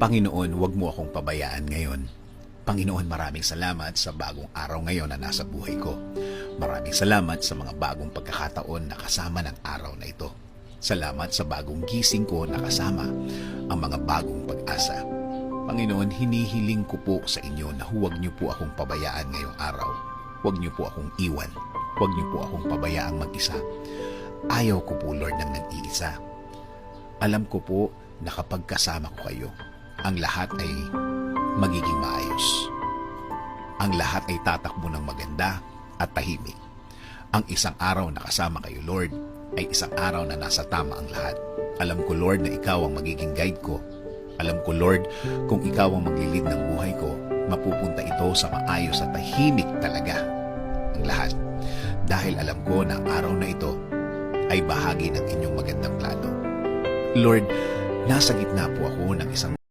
Panginoon, huwag mo akong pabayaan ngayon. Panginoon, maraming salamat sa bagong araw ngayon na nasa buhay ko. Maraming salamat sa mga bagong pagkakataon na kasama ng araw na ito. Salamat sa bagong gising ko na kasama ang mga bagong pag-asa. Panginoon, hinihiling ko po sa inyo na huwag niyo po akong pabayaan ngayong araw. Huwag niyo po akong iwan. Huwag niyo po akong pabayaang mag-isa. Ayaw ko po, Lord, ng nag-iisa. Alam ko po na kapag kasama ko kayo, ang lahat ay magiging maayos. Ang lahat ay tatakbo ng maganda at tahimik. Ang isang araw na kasama kayo, Lord, ay isang araw na nasa tama ang lahat. Alam ko, Lord, na ikaw ang magiging guide ko. Alam ko, Lord, kung ikaw ang maglilid ng buhay ko, mapupunta ito sa maayos at tahimik talaga ang lahat. Dahil alam ko na ang araw na ito ay bahagi ng inyong magandang plano. Lord, nasa gitna po ako ng isang